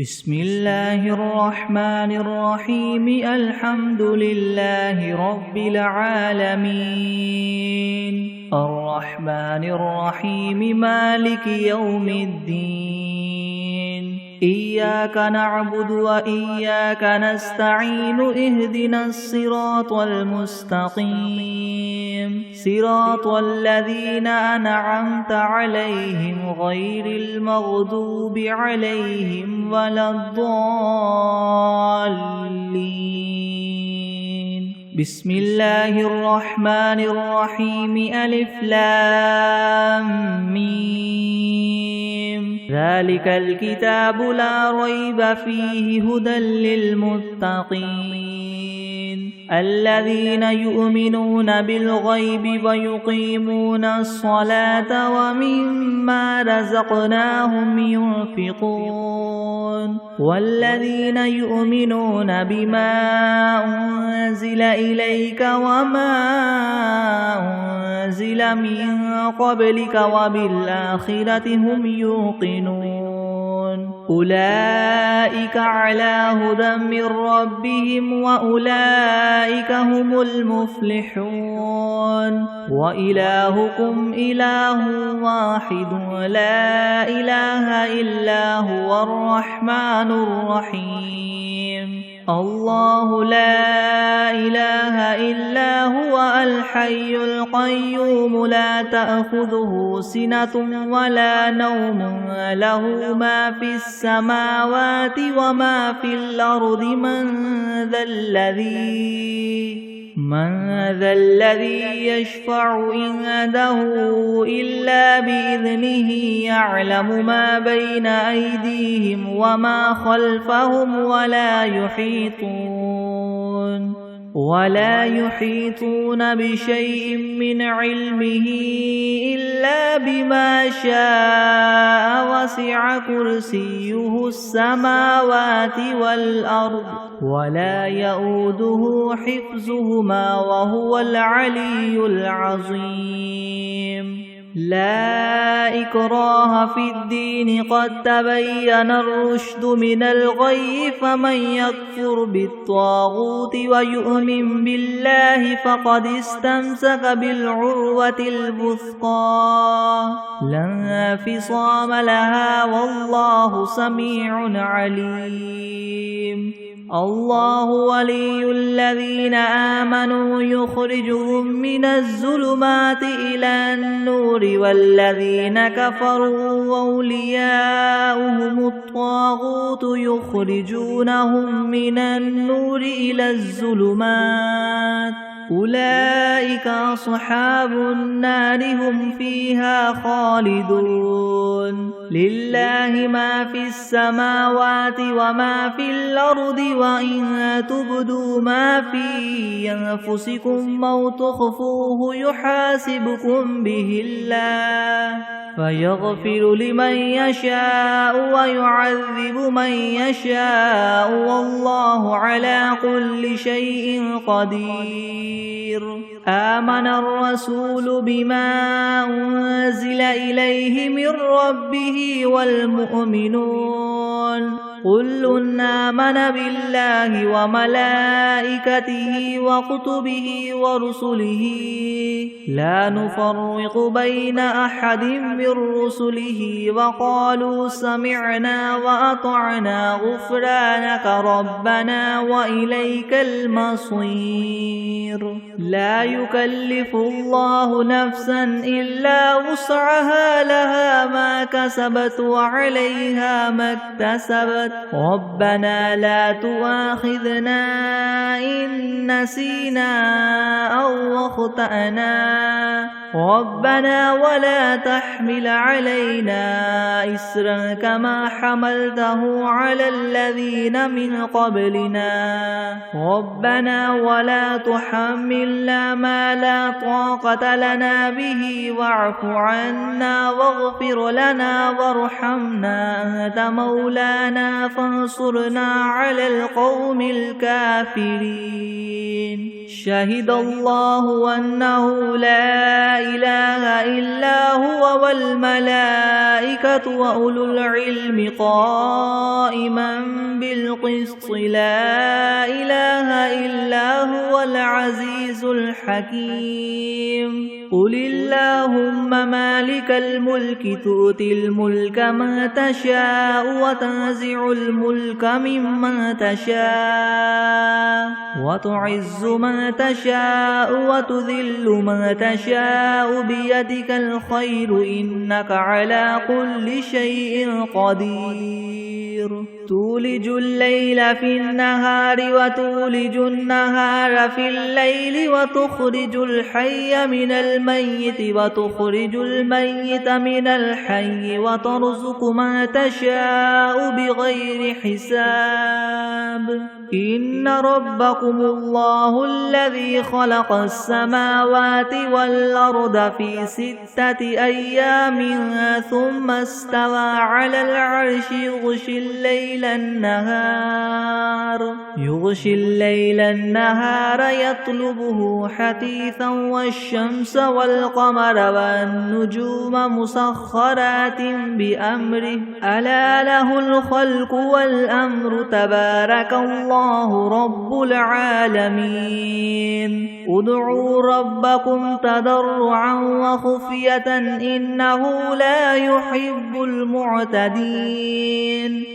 بسم الله الرحمن الرحيم الحمد لله رب العالمين الرحمن الرحيم مالك يوم الدين إياك نعبد وإياك نستعين اهدنا الصراط المستقيم صراط الذين أنعمت عليهم غير المغضوب عليهم ولا الضالين بسم الله الرحمن الرحيم ألف لام ميم ذلك الكتاب لا ريب فيه هدى للمتقين الذين يؤمنون بالغيب ويقيمون الصلاة ومما رزقناهم ينفقون والذين يؤمنون بما أنزل إليك وما أنزل من قبلك وبالآخرة هم يوقنون أولئك على هدى من ربهم وأولئك هم المفلحون وإلهكم إله واحد لا إله إلا هو الرحمن الرحيم الله لا إله إلا هو الحي القيوم لا تأخذه سنة ولا نوم له ما في السماوات وما في الأرض من ذا الذي يشفع عنده إلا بإذنه يعلم ما بين أيديهم وما خلفهم ولا يحيطون بشيء من علمه إلا بما شاء وسع كرسيه السماوات والأرض ولا يؤوده حفظهما وهو العلي العظيم لا إكراه في الدين قد تبين الرشد من الغي فمن يكفر بالطاغوت ويؤمن بالله فقد استمسك بالعروة الوثقى لا انفصام لها والله سميع عليم الله ولي الذين آمنوا يخرجهم من الظلمات إلى النور والذين كفروا أولياؤهم الطاغوت يخرجونهم من النور إلى الظلمات أولئك أصحاب النار هم فيها خالدون لله ما في السماوات وما في الأرض وإن تبدوا ما في أنفسكم أو تخفوه يحاسبكم به الله فيغفر لمن يشاء ويعذب من يشاء والله على كل شيء قدير آمن الرسول بما أنزل إليه من ربه والمؤمنون كل آمن بالله وملائكته وكتبه ورسله لا نفرق بين أحد من رسله وقالوا سمعنا وأطعنا غفرانك ربنا وإليك المصير لا يكلف الله نفسا إلا وسعها لها ما كسبت وعليها ما اكتسبت ربنا لا تؤاخذنا إن نسينا أو أخطأنا ربنا ولا تحمل علينا إسرا كما حملته على الذين من قبلنا ربنا ولا تحملنا ما لا طاقة لنا به واعف عنا واغفر لنا وارحمنا أنت مولانا فانصرنا على القوم الكافرين شهد الله أنه لا إله إلا هو والملائكة وأولو العلم قائما بالقسط لا إله إلا هو العزيز الحكيم قل اللهم مالك الملك تؤتي الملك من تشاء وتنزع الملك ممن تشاء وتعز من تشاء وتذل من تشاء بيدك الخير إنك على كل شيء قدير تولج الليل في النهار وتولج النهار في الليل وتخرج الحي من الميت وتخرج الميت من الحي وترزق من تشاء بغير حساب إن ربكم الله الذي خلق السماوات والأرض في 6 أيام ثم استوى على العرش يغشي الليل النهار يطلبه حثيثا والشمس والقمر والنجوم مسخرات بأمره ألا له الخلق والأمر تبارك الله رب العالمين ادعوا ربكم تضرعا وخفية إنه لا يحب المعتدين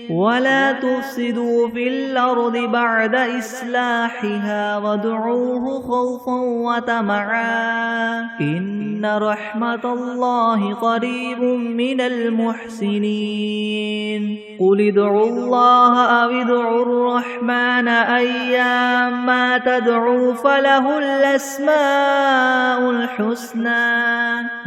ولا تفسدوا في الأرض بعد إصلاحها وادعوه خوفا وطمعا إن رحمة الله قريب من المحسنين قل ادعوا الله أو ادعوا الرحمن أيما تدعوا فله الأسماء الحسنى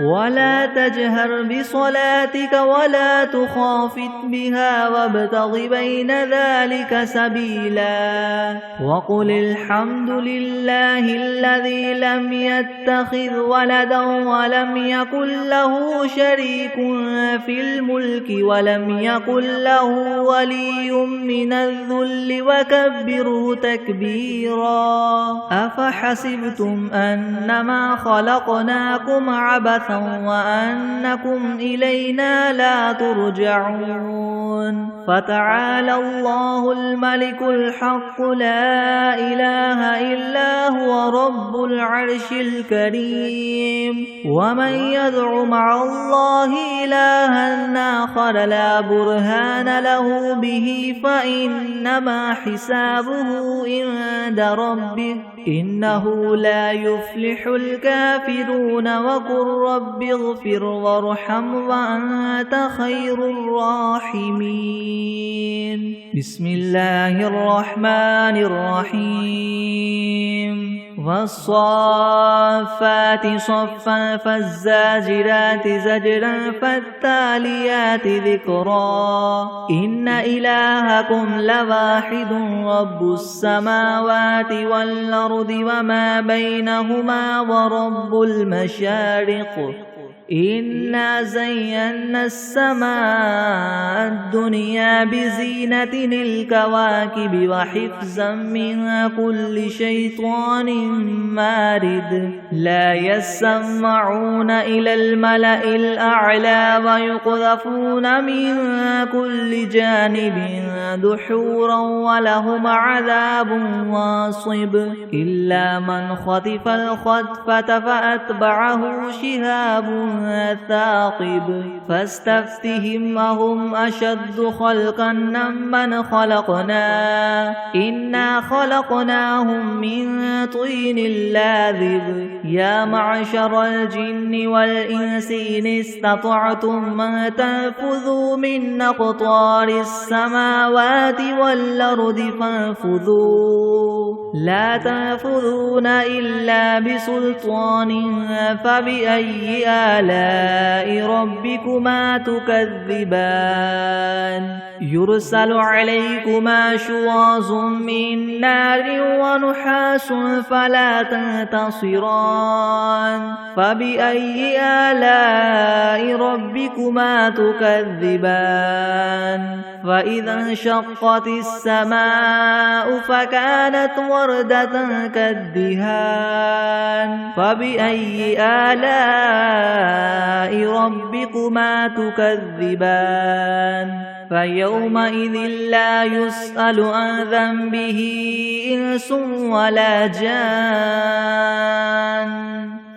ولا تجهر بصلاتك ولا تخافت بها وابتغ بين ذلك سبيلا وقل الحمد لله الذي لم يتخذ ولدا ولم يكن له شريك في الملك ولم يكن له ولي من الذل وكبره تكبيرا أفحسبتم أنما خلقناكم عبثا وأنكم إلينا لا ترجعون فتعالى الله الملك الحق لا إله إلا هو رب العرش الكريم ومن يدع مع الله إلها آخر لا برهان له به فإنما حسابه عند ربه إنه لا يفلح الكافرون وقل رب اغفر وارحم وأنت خير الراحمين بسم الله الرحمن الرحيم والصافات صفا فالزاجرات زجرا فالتاليات ذكرا إن إلهكم لواحد رب السماوات والأرض وما بينهما ورب المشارق إنا زينا السماء الدنيا بزينة الكواكب وحفظا من كل شيطان مارد لا يسمعون إلى الملأ الأعلى ويقذفون من كل جانب دحورا ولهم عذاب واصب إلا من خطف الخطفة فأتبعه شهاب ثاقب فاستفتهم أهم أشد خلقا ممن خلقنا إنا خلقناهم من طين لاذب يا معشر الجن والإنس إن استطعتم أن تنفذوا من أقطار السماوات والأرض فانفذوا لا تنفذون إلا بسلطان فبأي آلاء ربكما تكذبان يرسل عليكما شواظ من نار ونحاس فلا تنتصران فبأي آلاء ربكما تكذبان فإذا انشقت السماء فكانت وردة كالدهان فبأي آلاء ربكما تكذبان فيومئذ لا يسأل عن ذنبه إنس ولا جان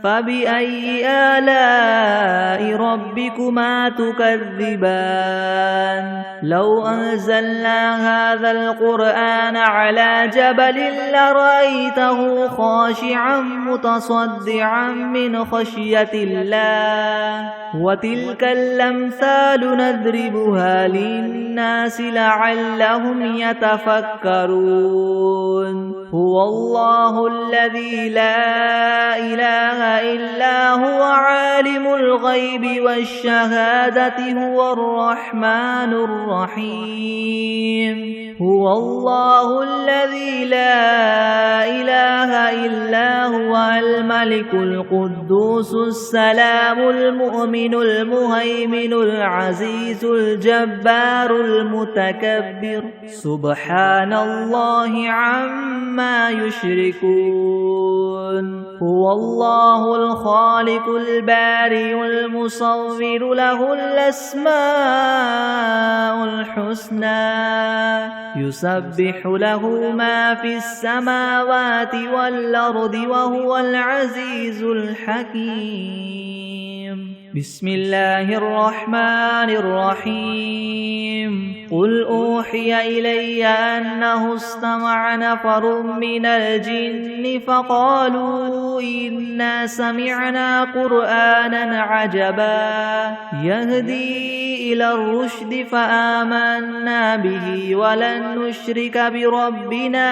فبأي آلاء ربكما تكذبان لو أنزلنا هذا القرآن على جبل لرأيته خاشعا متصدعا من خشية الله وتلك الأمثال نضربها للناس لعلهم يتفكرون هو الله الذي لا إله إلا هو عالم الغيب والشهادة هو الرحمن الرحيم هو الله الذي لا إله إلا هو الملك القدوس السلام المؤمن المهيمن العزيز الجبار المتكبر سبحان الله عما يشركون هو الله الخالق البارئ المصور له الأسماء الحسنى يسبح له ما في السماوات والأرض وهو العزيز الحكيم بسم الله الرحمن الرحيم قل أوحي إلي أنه استمع نفر من الجن فقالوا إنا سمعنا قرآنا عجبا يهدي إلى الرشد فآمنا به ولن نشرك بربنا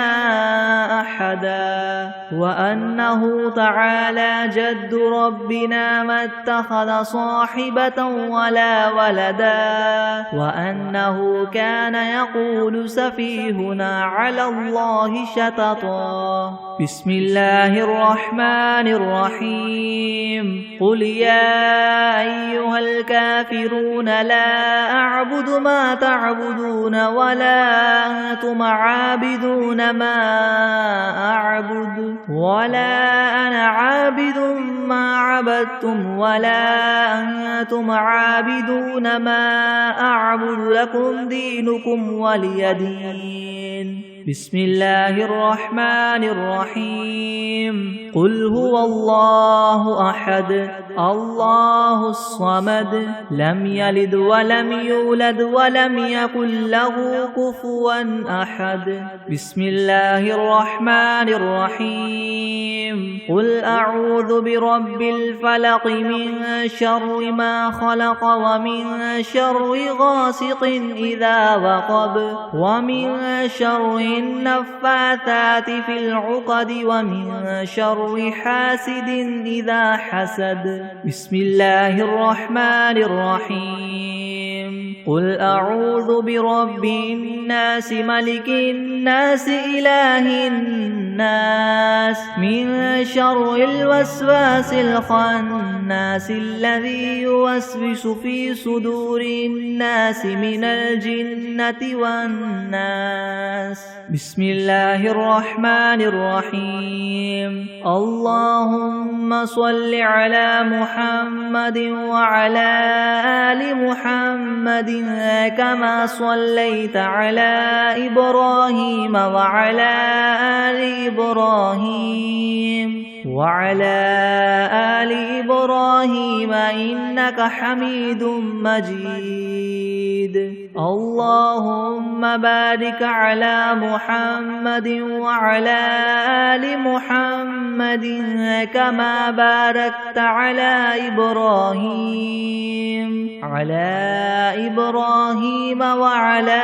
أحدا وأنه تعالى جد ربنا ما اتخذ صاحبة ولا ولدا وأنه كان يقول سفيهنا على الله شططا بسم الله الرحمن الرحيم قل يا أيها الكافرون لا أعبد ما تعبدون ولا أنتم عابدون ما أعبد ولا أنا عابد ما عبدتم ولا أنتم عابدون ما أعبد لكم دينكم ولي دين بسم الله الرحمن الرحيم قل هو الله أحد الله الصمد لم يلد ولم يولد ولم يكن له كفوا أحد بسم الله الرحمن الرحيم قل أعوذ برب الفلق من شر ما خلق ومن شر غاسق إذا وقب ومن شر النفاثات في العقد ومن شر حاسد إذا حسد بسم الله الرحمن الرحيم قل أعوذ برب الناس ملك الناس إله الناس من شر الوسواس الخناس الذي يوسوس في صدور الناس من الجنة والناس بسم الله الرحمن الرحيم اللهم صل على محمد وعلى آل محمد كما صليت على إبراهيم وعلى آل إبراهيم وعلى آل إبراهيم إنك حميد مجيد اللهم بارك على محمد وعلى آل محمد كما باركت على إبراهيم وعلى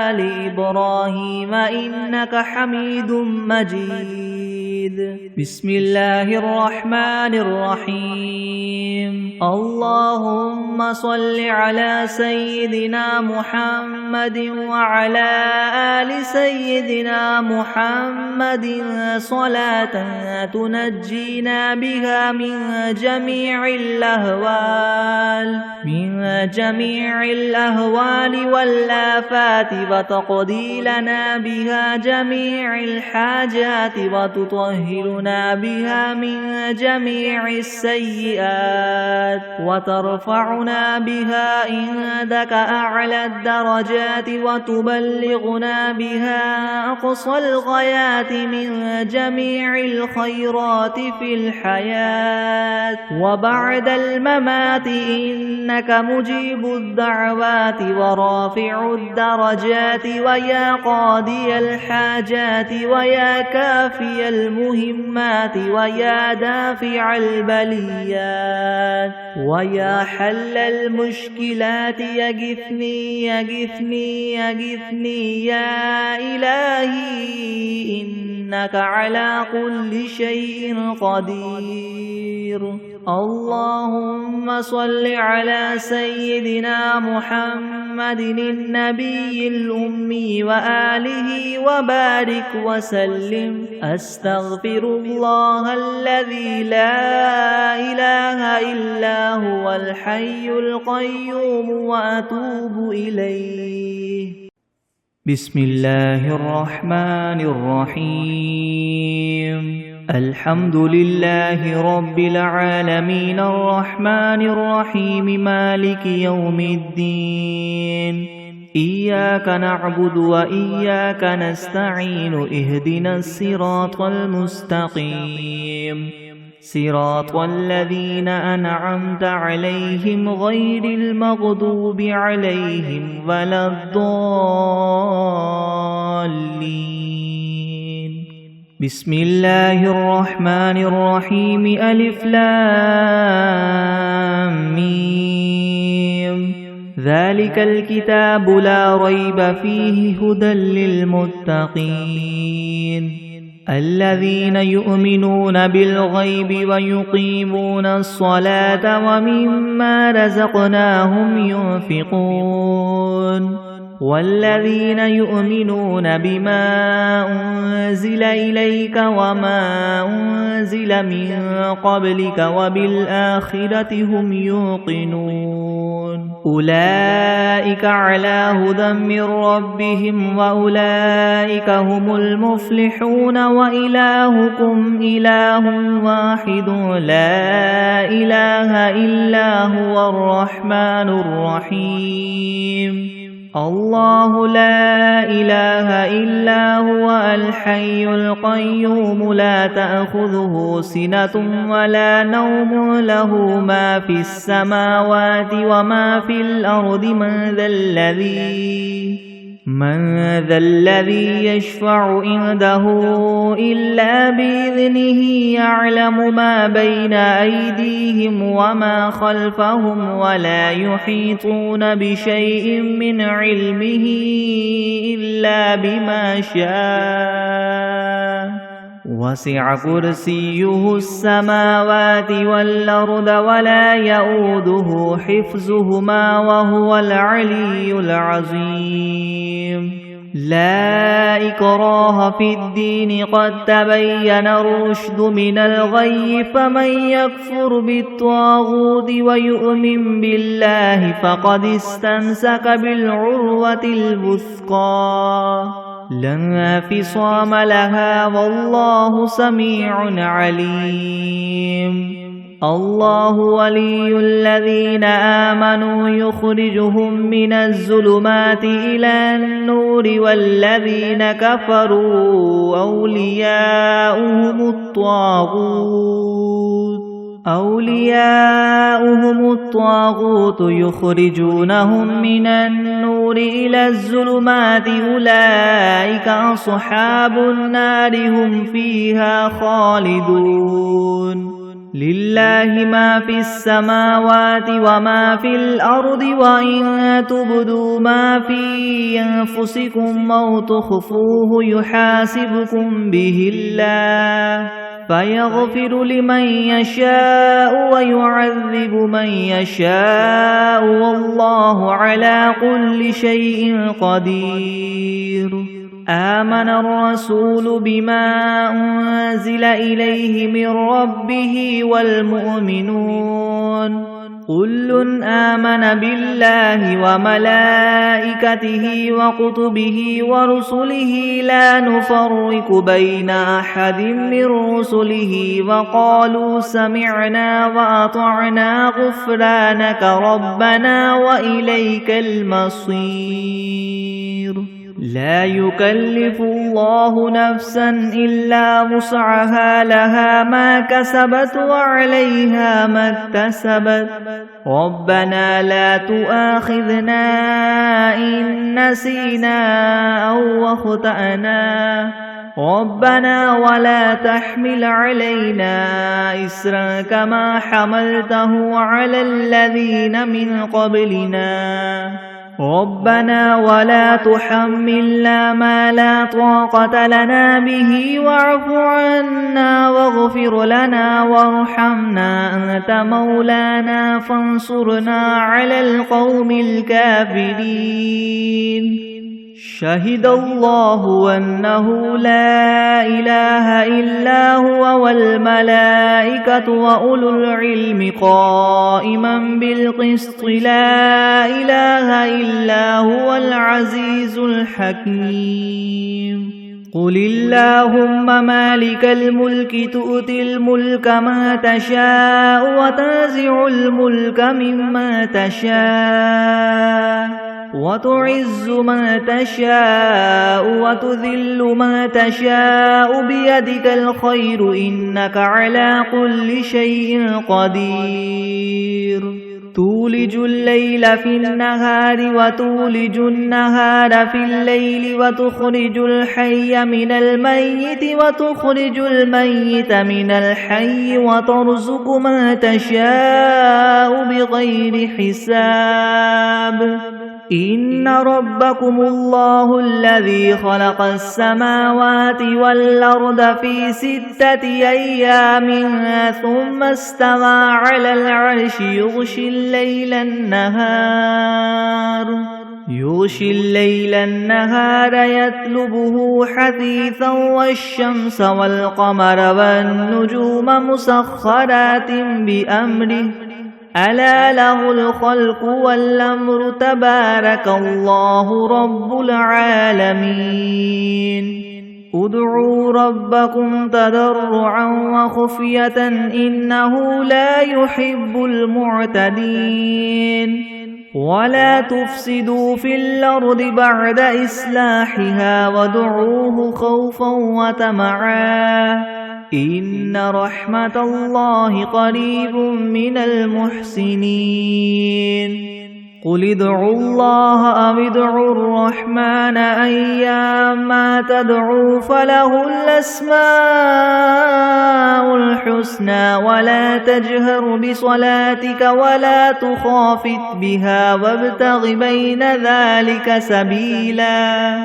آل إبراهيم إنك حميد مجيد بسم الله الرحمن الرحيم اللهم صل على سيدنا محمد وعلى آل سيدنا محمد صلاة تنجينا بها من جميع الأهوال والآفات وتقضي لنا بها جميع الحاجات وتطهرنا بها من جميع السيئات وترفعنا بها عندك أعلى الدرجات وتبلغنا بها أقصى الغايات من جميع الخيرات في الحياة وبعد الممات إنك مجيب الدعوات ورافع الدرجات ويا قاضي الحاجات ويا كافي المهمات ويا دافع البليات ويا حل المشكلات يغثني يغثني يغثني يا إلهي إنك على كل شيء قدير اللهم صل على سيدنا محمد النبي الأمي وآله وبارك وسلم أستغفر الله الذي لا إله إلا هو الحي القيوم وأتوب إليه بسم الله الرحمن الرحيم الحمد لله رب العالمين الرحمن الرحيم مالك يوم الدين إياك نعبد وإياك نستعين اهدنا الصراط المستقيم صراط الذين أنعمت عليهم غير المغضوب عليهم ولا الضالين بسم الله الرحمن الرحيم ألف لام ميم ذلك الكتاب لا ريب فيه هدى للمتقين الذين يؤمنون بالغيب ويقيمون الصلاة ومما رزقناهم ينفقون والذين يؤمنون بما أنزل إليك وما أنزل من قبلك وبالآخرة هم يوقنون أولئك على هدى من ربهم وأولئك هم المفلحون وإلهكم إله واحد لا إله إلا هو الرحمن الرحيم الله لا إله إلا هو الحي القيوم لا تأخذه سنة ولا نوم له ما في السماوات وما في الأرض من ذا الذي يشفع عنده إلا بإذنه يعلم ما بين أيديهم وما خلفهم ولا يحيطون بشيء من علمه إلا بما شاء وسع كرسيه السماوات والأرض ولا يؤوده حفظهما وهو العلي العظيم لا إكراه في الدين قد تبين الرشد من الغي فمن يكفر بالطاغوت ويؤمن بالله فقد استمسك بالعروة الوثقى لا انفصام لها والله سميع عليم الله ولي الذين آمنوا يخرجهم من الظلمات إلى النور والذين كفروا أولياؤهم الطاغوت يخرجونهم من النور إلى الظلمات أولئك أصحاب النار هم فيها خالدون لله ما في السماوات وما في الأرض وإن تبدوا ما في أنفسكم أو تخفوه يحاسبكم به الله فيغفر لمن يشاء ويعذب من يشاء والله على كل شيء قدير. آمن الرسول بما أنزل إليه من ربه والمؤمنون كل آمن بالله وملائكته وكتبه ورسله لا نفرق بين أحد من رسله وقالوا سمعنا وأطعنا غفرانك ربنا وإليك المصير. لا يكلف الله نفسا إلا وسعها لها ما كسبت وعليها ما اكتسبت ربنا لا تؤاخذنا إن نسينا أو أخطأنا ربنا ولا تحمل علينا إسرا كما حملته على الذين من قبلنا ربنا ولا تحملنا ما لا طاقة لنا به واعف عنا واغفر لنا وارحمنا أنت مولانا فانصرنا على القوم الكافرين. شهد الله أنه لا إله إلا هو والملائكة وأولو العلم قائما بالقسط لا إله إلا هو العزيز الحكيم. قل اللهم مالك الملك تؤتي الملك ما تشاء وتنزع الملك مما تشاء وتعز ما تشاء وتذل ما تشاء بيدك الخير إنك على كل شيء قدير. تولج الليل في النهار وتولج النهار في الليل وتخرج الحي من الميت وتخرج الميت من الحي وترزق ما تشاء بغير حساب. إن ربكم الله الذي خلق السماوات والأرض في 6 أيام ثم استوى على العرش يغشي الليل النهار يطلبه حثيثا والشمس والقمر والنجوم مسخرات بأمره ألا له الخلق والأمر تبارك الله رب العالمين. ادعوا ربكم تضرعا وخفية إنه لا يحب المعتدين. ولا تفسدوا في الأرض بعد إصلاحها وادعوه خوفا وطمعا إن رحمة الله قريب من المحسنين. قل ادعوا الله أو ادعوا الرحمن أيما تدعوا فله الأسماء الحسنى ولا تجهر بصلاتك ولا تخافت بها وابتغ بين ذلك سبيلا.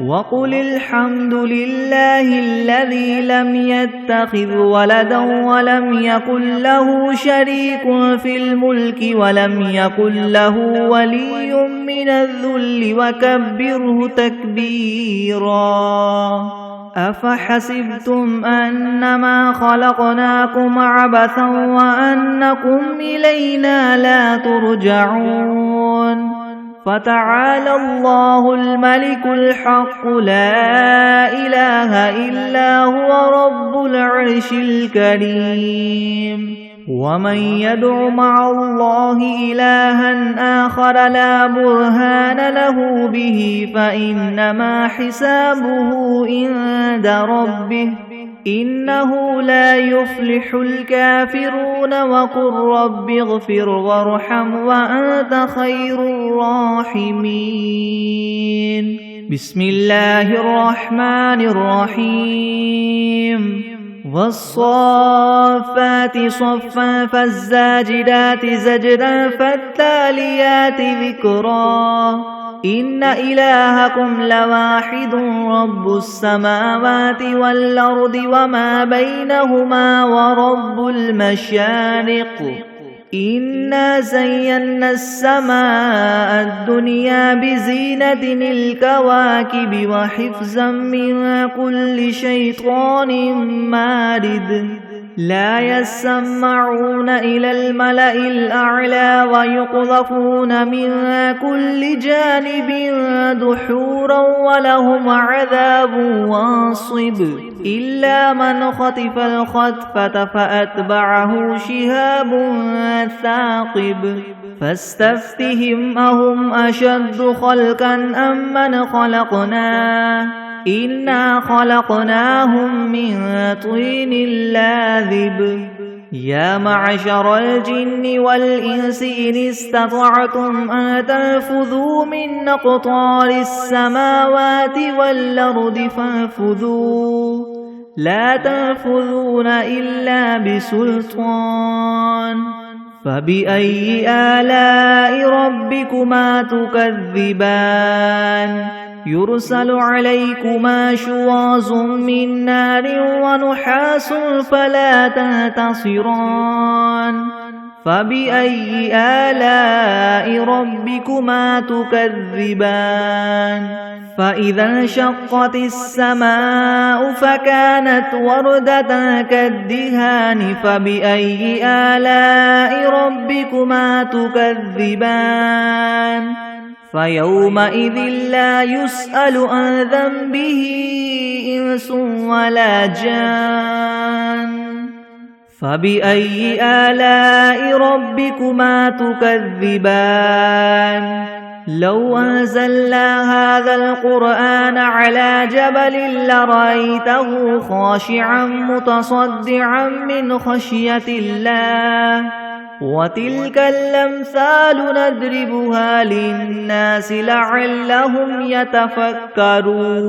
وقل الحمد لله الذي لم يتخذ ولدا ولم يكن له شريك في الملك ولم يكن له ولي من الذل وكبره تكبيرا. أفحسبتم أنما خلقناكم عبثا وأنكم إلينا لا ترجعون. فتعالى الله الملك الحق لا إله إلا هو رب العرش الكريم. ومن يدع مع الله إلها آخر لا برهان له به فإنما حسابه عند ربه إنه لا يفلح الكافرون. وقل رب اغفر وارحم وأنت خير الراحمين. بسم الله الرحمن الرحيم. والصافات صفا فالزاجرات زجرا فالتاليات ذكرا إن إلهكم لواحد رب السماوات والأرض وما بينهما ورب المشارق إنا زينا السماء الدنيا بزينة الكواكب وحفظا من كل شيطان مارد لا يسمعون إلى الملأ الأعلى ويقذفون من كل جانب دحورا ولهم عذاب واصب إلا من خطف الخطفة فأتبعه شهاب ثاقب فاستفتهم أهم أشد خلقا أم من خلقنا إنا خلقناهم من طين لاذب يا معشر الجن والإنس إن استطعتم أن تنفذوا من أقطار السماوات والأرض فانفذوا لا تنفذون إلا بسلطان فبأي آلاء ربكما تكذبان يرسل عليكما شواظ من نار ونحاس فلا تنتصران فبأي آلاء ربكما تكذبان فإذا انشقت السماء فكانت وردة كالدهان فبأي آلاء ربكما تكذبان فيومئذ لا يسأل عن ذنبه إنس ولا جان فبأي آلاء ربكما تكذبان لو أنزلنا هذا القرآن على جبل لرأيته خاشعا متصدعا من خشية الله وتلك الأمثال نضربها للناس لعلهم يتفكرون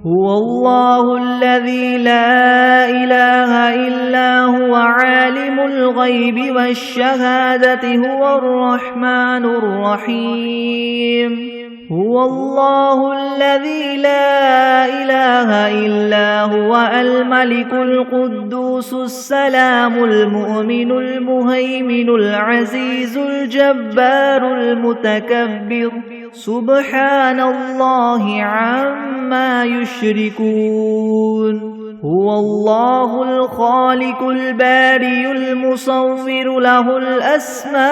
هو الله الذي لا إله إلا هو عالم الغيب والشهادة هو الرحمن الرحيم هو الله الذي لا إله إلا هو الملك القدوس السلام المؤمن المهيمن العزيز الجبار المتكبر سبحان الله عما يشركون هو الله الخالق البارئ المصور له الأسماء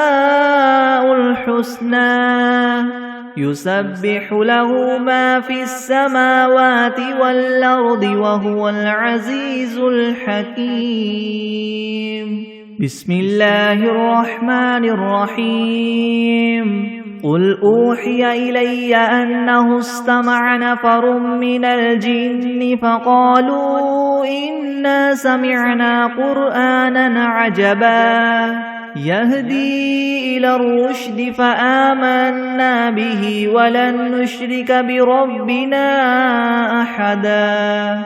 الحسنى يسبح له ما في السماوات والأرض وهو العزيز الحكيم بسم الله الرحمن الرحيم قل أوحي إلي أنه استمع نفر من الجن فقالوا إنا سمعنا قرآنا عجبا يهدي إلى الرشد فآمنا به ولن نشرك بربنا أحدا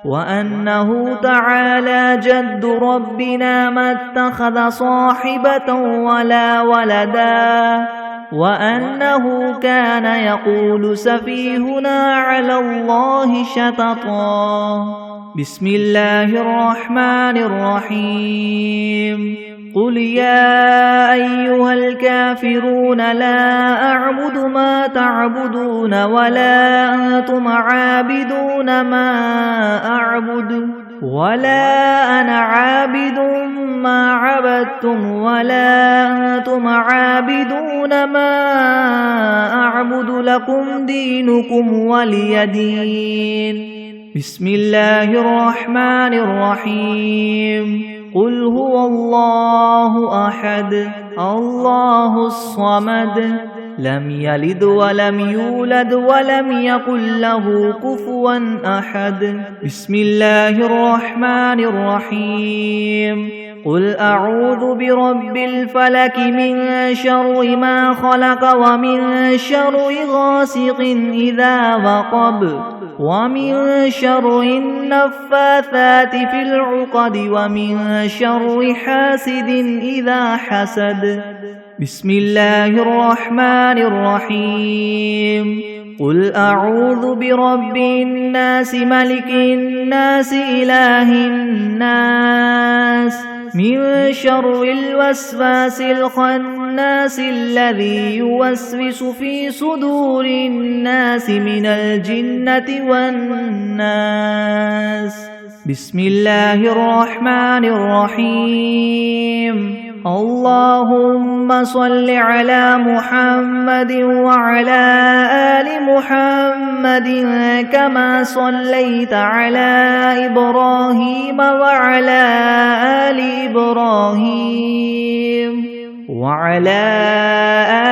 وأنه تعالى جد ربنا ما اتخذ صاحبة ولا ولدا وأنه كان يقول سفيهنا على الله شططا بسم الله الرحمن الرحيم قل يا أيها الكافرون لا أعبد ما تعبدون ولا أنتم عابدون ما أعبد ولا أنا عابد ما عبدتم ولا أنتم عابدون ما أعبد لكم دينكم ولي دين بسم الله الرحمن الرحيم قل هو الله أحد الله الصمد لم يلد ولم يولد ولم يكن له كفوا أحد بسم الله الرحمن الرحيم قل أعوذ برب الفلك من شر ما خلق ومن شر غاسق إذا وقب ومن شر النفاثات في العقد ومن شر حاسد إذا حسد. بسم الله الرحمن الرحيم. قل أعوذ برب الناس ملك الناس إله الناس من شر الوسواس الخناس الذي يوسوس في صدور الناس من الجنة والناس. بسم الله الرحمن الرحيم. اللهم صل على محمد وعلى آل محمد كما صليت على إبراهيم وعلى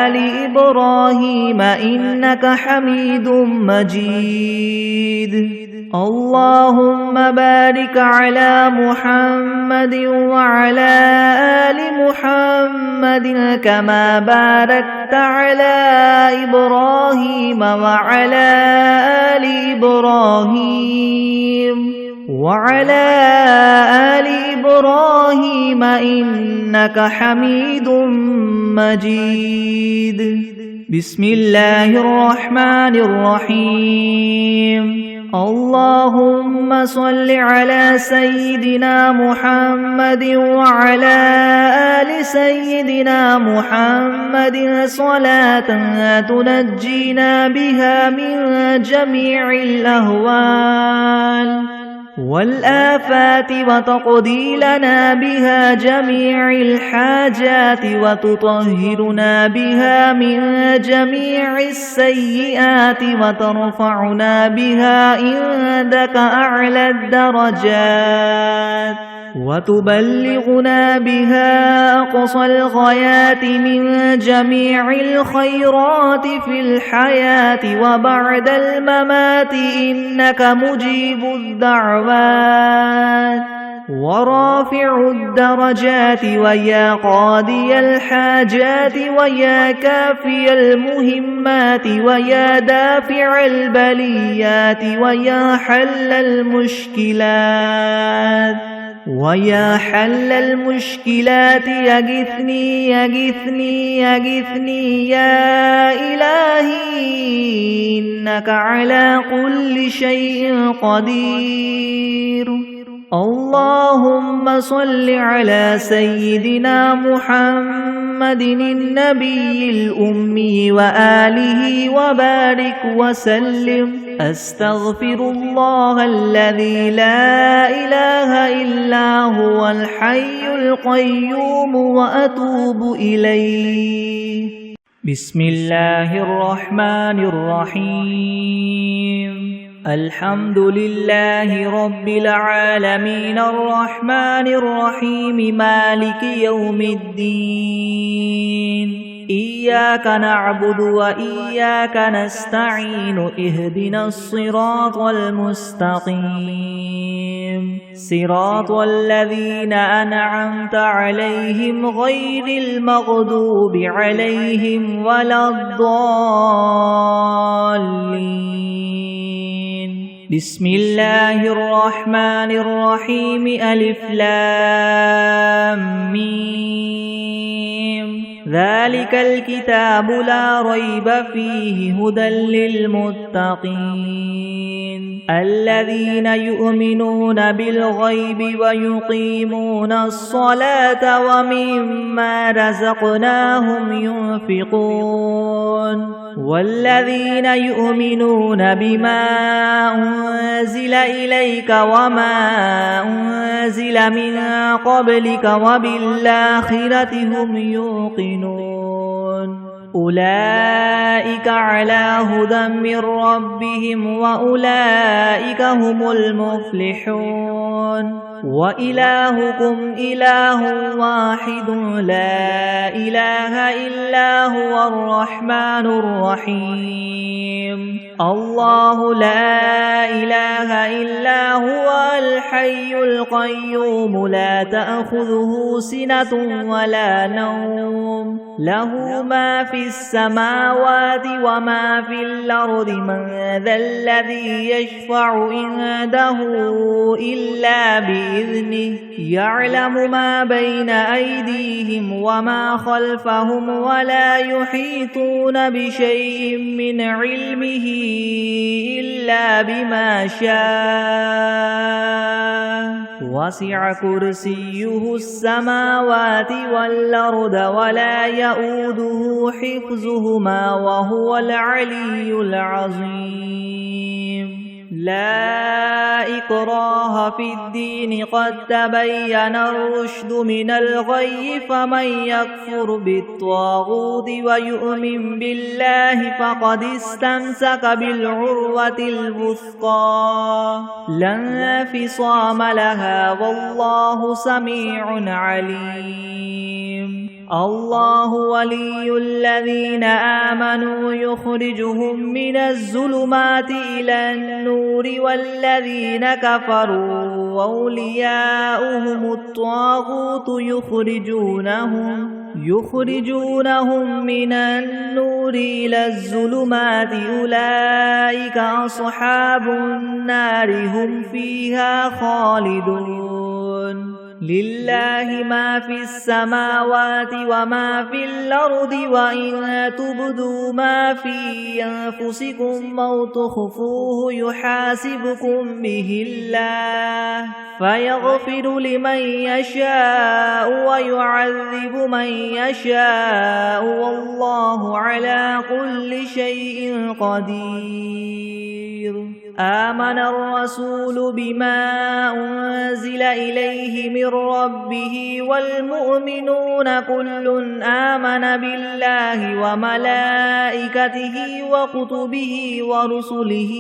آل إبراهيم إنك حميد مجيد. اللهم بارك على محمد وعلى آل محمد كما باركت على إبراهيم وعلى آل إبراهيم إنك حميد مجيد. بسم الله الرحمن الرحيم. اللهم صل على سيدنا محمد وعلى آل سيدنا محمد صلاة تنجينا بها من جميع الأهوال والآفات وتقضي لنا بها جميع الحاجات وتطهرنا بها من جميع السيئات وترفعنا بها عندك أعلى الدرجات وتبلغنا بها أقصى الغايات من جميع الخيرات في الحياة وبعد الممات إنك مجيب الدعوات ورافع الدرجات ويا قاضي الحاجات ويا كافي المهمات ويا دافع البليات ويا حل المشكلات يغثني يا إلهي إنك على كل شيء قدير. اللهم صل على سيدنا محمد النبي الأمي وآله وبارك وسلم. أستغفر الله الذي لا إله إلا هو الحي القيوم وأتوب إليه. بسم الله الرحمن الرحيم. الحمد لله رب العالمين الرحمن الرحيم مالك يوم الدين. إياك نعبد وإياك نستعين اهدنا الصراط المستقيم صراط الذين أنعمت عليهم غير المغضوب عليهم ولا الضالين. بسم الله الرحمن الرحيم. ألف لام ميم. ذلك الكتاب لا ريب فيه هدى للمتقين الذين يؤمنون بالغيب ويقيمون الصلاة ومما رزقناهم ينفقون والذين يؤمنون بما أنزل إليك وما أنزل من قبلك وبالآخرة هم يوقنون أولئك على هدى من ربهم وأولئك هم المفلحون. وإلهكم إله واحد لا إله إلا هو الرحمن الرحيم. الله لا إله إلا هو الحي القيوم لا تأخذه سنة ولا نوم له ما في السماوات وما في الأرض من ذا الذي يشفع عنده إلا بإذنه يعلم ما بين أيديهم وما خلفهم ولا يحيطون بشيء من علمه إلا بما شاء وسع كرسيه السماوات والأرض ولا يؤوده حفظهما وهو العلي العظيم لا إكراه في الدين قد تبين الرشد من الغي فمن يكفر بالطاغوت ويؤمن بالله فقد استمسك بالعروة الوثقى لا انفصام لها والله سميع عليم الله ولي الذين آمنوا يخرجهم من الظلمات إلى النور والذين كفروا أولياؤهم الطاغوت يخرجونهم من النور إلى الظلمات أولئك أصحاب النار هم فيها خالدون لله ما في السماوات وما في الأرض وإن تبدوا ما في أنفسكم أو تخفوه يحاسبكم به الله فيغفر لمن يشاء ويعذب من يشاء والله على كل شيء قدير آمن الرسول بما أنزل إليه من ربه والمؤمنون كل آمن بالله وملائكته وكتبه ورسله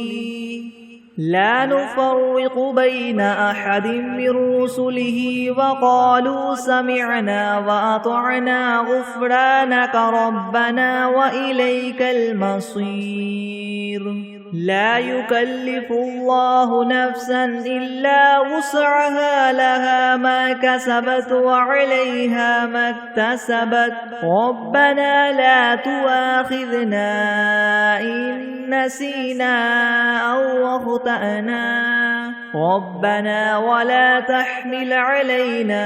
لا نفرق بين أحد من رسله وقالوا سمعنا وأطعنا غفرانك ربنا وإليك المصير لا يكلف الله نفسا إلا وسعها لها ما كسبت وعليها ما اكتسبت ربنا لا تؤاخذنا إن نسينا أو أخطأنا ربنا ولا تحمل علينا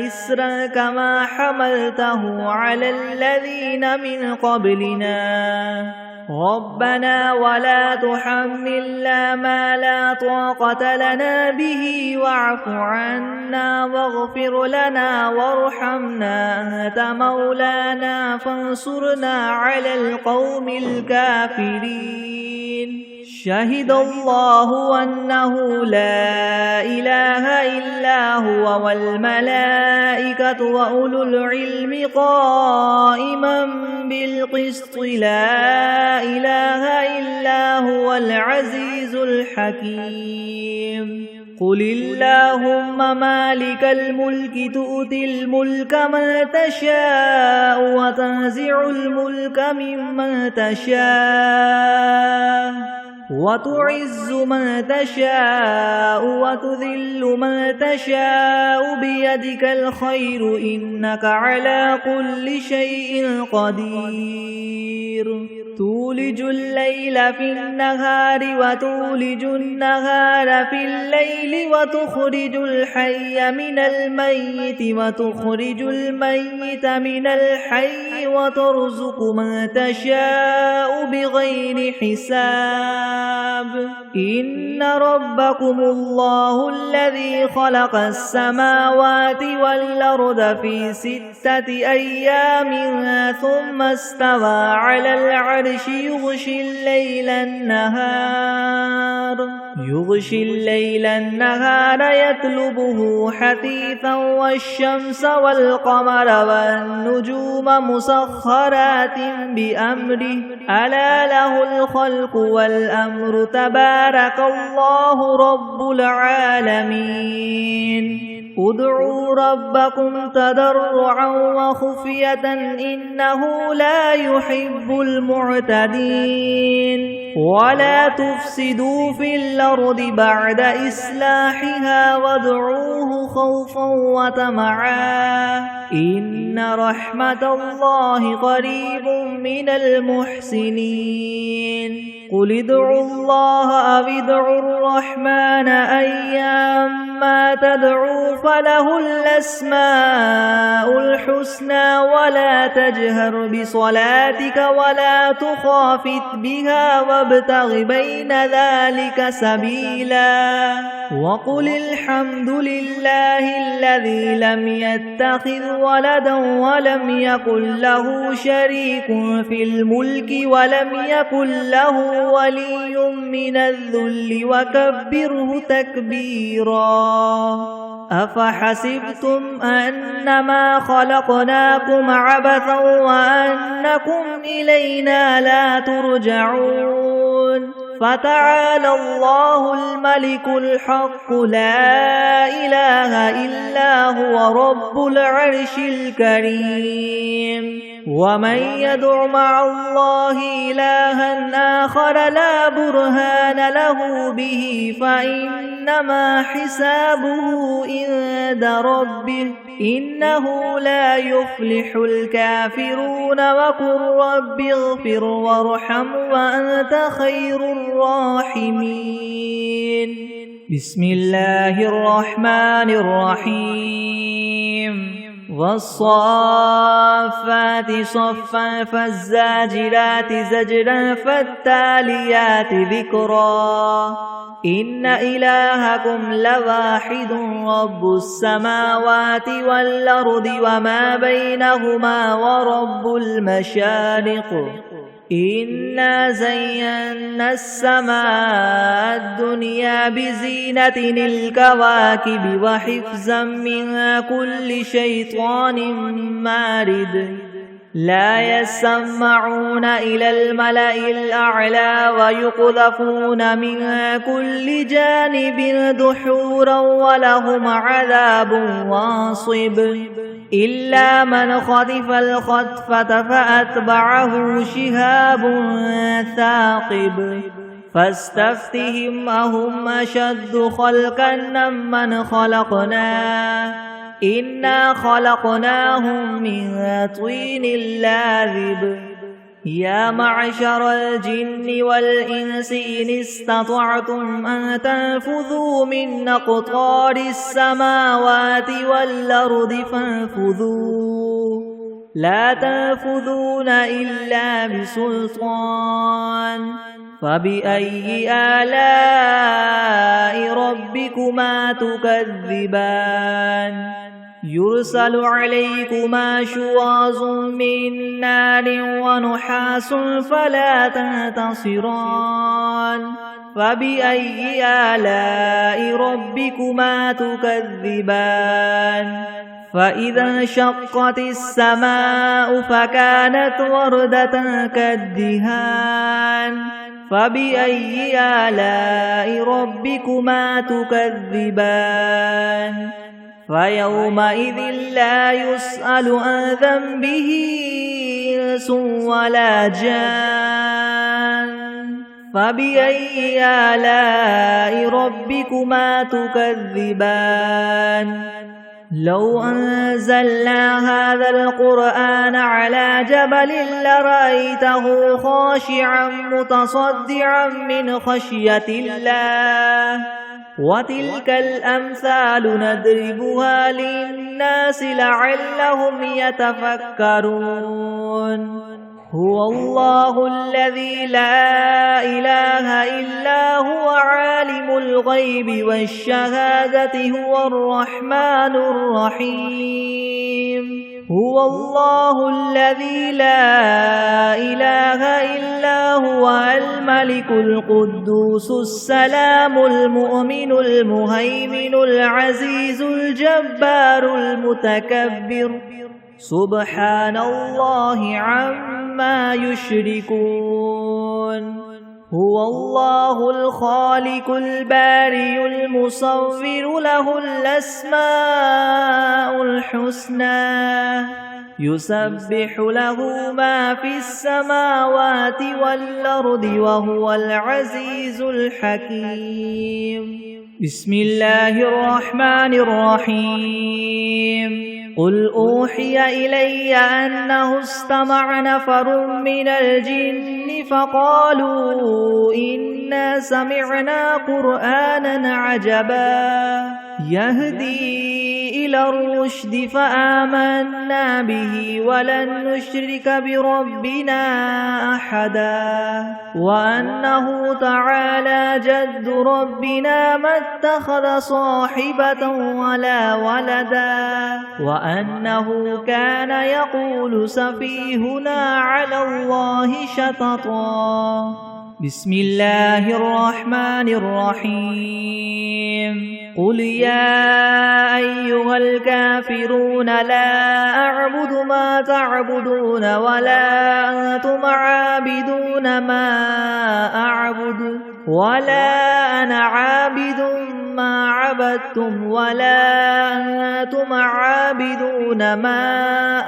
إسرا كما حملته على الذين من قبلنا ربنا ولا تحملنا ما لا طاقة لنا به واعف عنا واغفر لنا وارحمنا أنت مولانا فانصرنا على القوم الكافرين شهد الله أنه لا إله إلا هو والملائكة وأولو العلم قائما بالقسط لا إله إلا هو العزيز الحكيم قل اللهم مالك الملك تؤتي الملك من تشاء وتنزع الملك ممن تشاء وتعز من تشاء وتذل من تشاء بيدك الخير إنك على كل شيء قدير تولج الليل في النهار وتولج النهار في الليل وتخرج الحي من الميت وتخرج الميت من الحي وترزق من تشاء بغير حساب إن ربكم الله الذي خلق السماوات والأرض في 6 أيام ثم استوى على العرش يغشي الليل النهار يطلبه حثيثا والشمس والقمر والنجوم مسخرات بأمره ألا له الخلق والأمر تبارك الله رب العالمين ادعوا ربكم تضرعا وخفية إنه لا يحب المعتدين ولا تفسدوا في الأرض بعد إصلاحها وادعوه خوفا وطمعا إن رحمة الله قريب من المحسنين قل ادعوا الله أو ادعوا الرحمن أيما تدعوا فله الأسماء الحسنى ولا تجهر بصلاتك ولا تخافت بها وابتغ بين ذلك سبيلا وقل الحمد لله الذي لم يتخذ ولدا ولم يكن له شريك في الملك ولم يكن له ولي من الذل وكبره تكبيرا أفحسبتم أنما خلقناكم عبثا وأنكم إلينا لا ترجعون فتعالى الله الملك الحق لا إله إلا هو رب العرش الكريم ومن يدع مع الله إلها آخر لا برهان له به فإنما حسابه عند ربه إنه لا يفلح الكافرون وقل رب اغفر وارحم وأنت خير الراحمين بسم الله الرحمن الرحيم والصافات صفا فالزاجرات زجرا فالتاليات ذكرا إن إلهكم لواحد رب السماوات والأرض وما بينهما ورب المشارق إنا زينا السماء الدنيا بزينة الكواكب وحفظا من كل شيطان مارد لا يسمعون إلى الملأ الأعلى ويقذفون من كل جانب دحورا ولهم عذاب واصب إلا من خطف الخطفة فأتبعه شهاب ثاقب فاستفتهم أهم أشد خلقا ممن خلقنا إنا خلقناهم من طين لاذب يا معشر الجن والإنس إن استطعتم أن تنفذوا من أقطار السماوات والأرض فانفذوا لا تنفذون إلا بسلطان فبأي آلاء ربكما تكذبان يرسل عليكما شواظ من نار ونحاس فلا تنتصران فبأي آلاء ربكما تكذبان فإذا انشقت السماء فكانت وردة كالدهان فبأي آلاء ربكما تكذبان فيومئذ لا يسأل عن ذنبه إنس ولا جان فبأي آلاء ربكما تكذبان لو أنزلنا هذا القرآن على جبل لرأيته خاشعا متصدعا من خشية الله وتلك الأمثال نضربها للناس لعلهم يتفكرون هو الله الذي لا إله إلا هو عالم الغيب والشهادة هو الرحمن الرحيم هو الله الذي لا إله إلا هو الملك القدوس السلام المؤمن المهيمن العزيز الجبار المتكبر سبحان الله عما يشركون هو الله الخالق البارئ المصور له الأسماء الحسنى يسبح له ما في السماوات والأرض وهو العزيز الحكيم بسم الله الرحمن الرحيم قل أوحي إلي أنه استمع نفر من الجن فقالوا إنا سمعنا قرآنا عجبا يهدي إلى الرشد فآمنا به ولن نشرك بربنا أحدا وأنه تعالى جد ربنا ما اتخذ صاحبة ولا ولدا وأنه كان يقول سفيهنا على الله شططا بسم الله الرحمن الرحيم قل يا أيها الكافرون لا أعبد ما تعبدون ولا أنتم عابدون ما أعبد ولا أنا عابد ما عبدتم ولا أنتم عابدون ما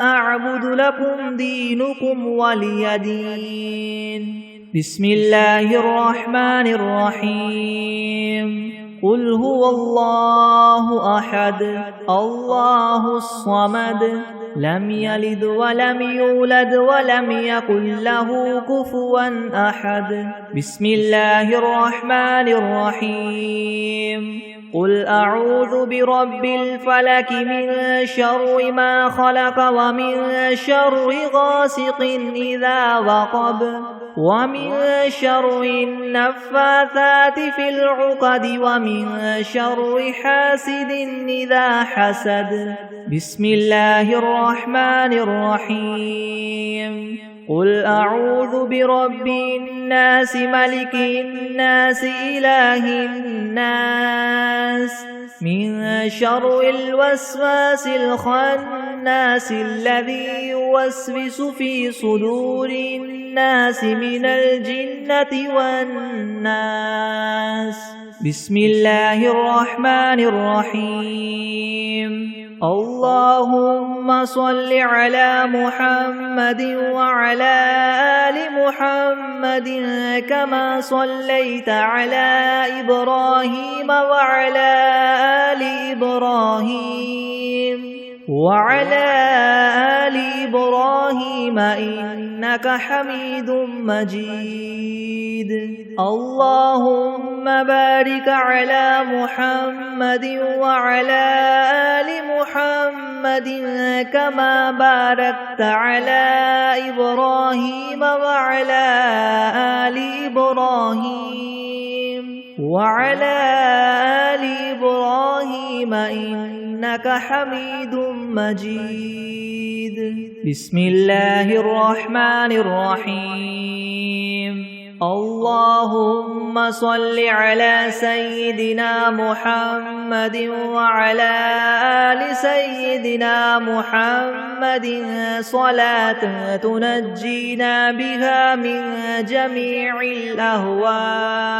أعبد لكم دينكم ولي دين بسم الله الرحمن الرحيم قل هو الله أحد الله الصمد لم يلد ولم يولد ولم يكن له كفوا أحد بسم الله الرحمن الرحيم قل أعوذ برب الفلك من شر ما خلق ومن شر غاسق إذا وقب ومن شر النفاثات في العقد ومن شر حاسد إذا حسد بسم الله الرحمن الرحيم قل أعوذ برب الناس ملك الناس إله الناس من شر الوسواس الخناس الذي يوسوس في صدور الناس من الجنة والناس بسم الله الرحمن الرحيم اللهم صل على محمد وعلى آل محمد كما صليت على إبراهيم وعلى آل إبراهيم وعلى آل إبراهيم إنك حميد مجيد اللهم بارك على محمد وعلى آل محمد كما باركت على إبراهيم وعلى آل إبراهيم وعلى آل إبراهيم إنك حميد مجيد بسم الله الرحمن الرحيم اللهم صل على سيدنا محمد وعلى آل سيدنا محمد صلاة تنجينا بها من جميع الأهوال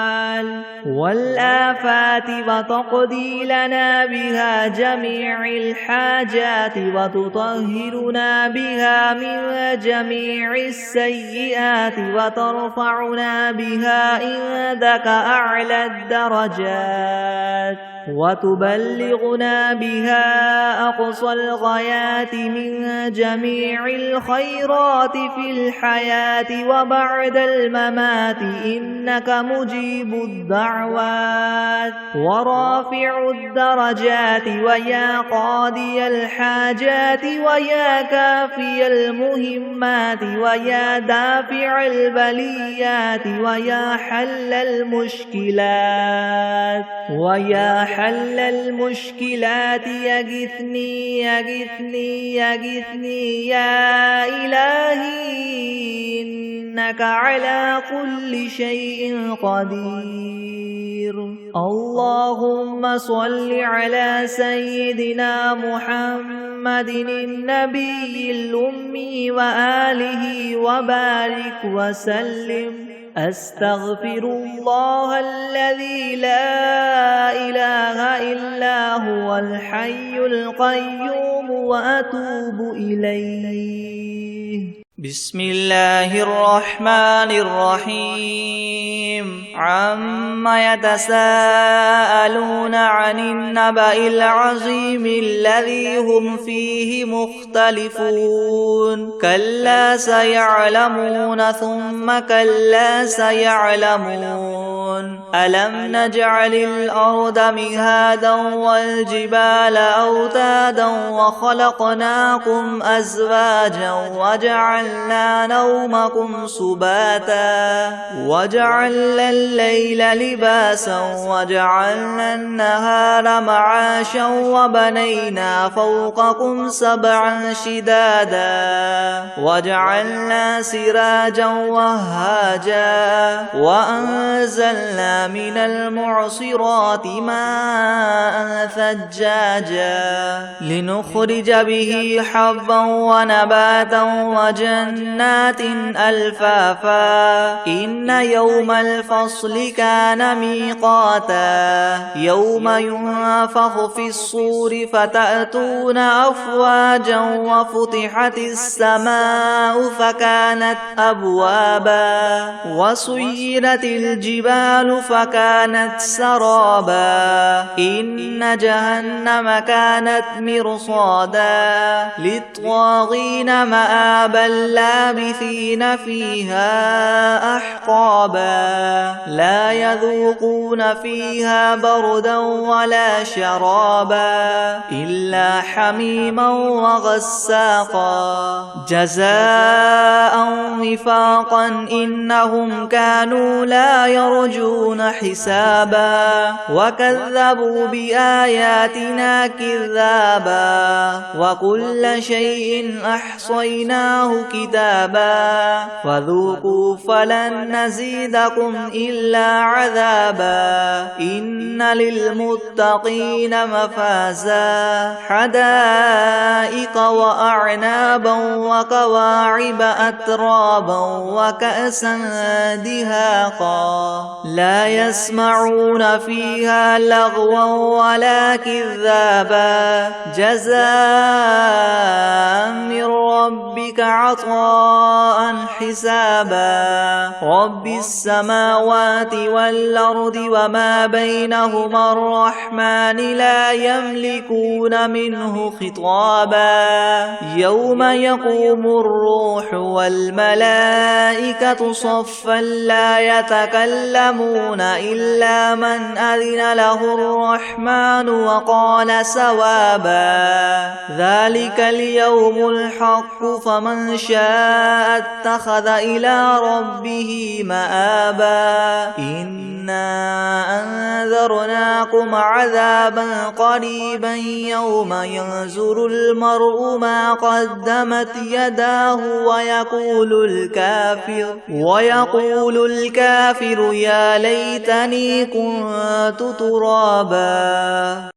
والآفات وتقضي لنا بها جميع الحاجات وتطهرنا بها من جميع السيئات وترفعنا بها عندك أعلى الدرجات وتبلغنا بها أقصى الغايات من جميع الخيرات في الحياة وبعد الممات إنك مجيب الدعوات ورافع الدرجات ويا قاضي الحاجات ويا كافي المهمات ويا دافع البليات ويا حل المشكلات حل المشكلات يغثني يغثني يغثني يا إلهي إنك على كل شيء قدير اللهم صل على سيدنا محمد النبي الأمي وآله وبارك وسلم أستغفر الله الذي لا إله إلا هو الحي القيوم وأتوب إليه. بسم الله الرحمن الرحيم. عما يتساءلون عن النبأ العظيم الذي هم فيه مختلفون. كلا سيعلمون ثم كلا سيعلمون. ألم نجعل الأرض مهادا والجبال أوتادا وخلقناكم أزواجا وجعلنا نومكم سباتا وجعلنا الليل لباسا وجعلنا النهار معاشا وبنينا فوقكم سبعا شدادا وجعلنا سراجا وهاجا وأنزلنا من المعصرات ماء ثجاجا لنخرج به حبا ونباتا وجنات ألفافا. إن يوم الفصل كان ميقاتا. يوم ينفخ في الصور فتأتون أفواجا وفتحت السماء فكانت أبوابا وسيرت الجبال فكانت سرابا. إن جهنم كانت مرصادا للطاغين مآبا لابثين فيها أحقابا. لا يذوقون فيها بردا ولا شرابا إلا حميما وغساقا جزاء وفاقا. إنهم كانوا لا يرجون حسابا وكذبوا بآياتنا كذابا. وكل شيء أحصيناه كتابا فذوقوا فلن نزيدكم إلا عذابا. إن للمتقين مفازا حدائق وأعنابا وكواعب أترابا وكأسا دهاقا. لا يسمعون فيها لغوا ولا كذابا. جزاء من ربك عطاء حسابا. رب السماوات والأرض وما بينهما الرحمن لا يملكون منه خطابا. يوم يقوم الروح والملائكة صفا لا يتكلمون إلا من أذن له الرحمن وقال سوابا. ذلك اليوم الحق فمن شاء اتخذ إلى ربه مآبا. إنا أنذرناكم عذابا قريبا يوم ينظر المرء ما قدمت يداه ويقول الكافر يا ليتني كنت ترابا.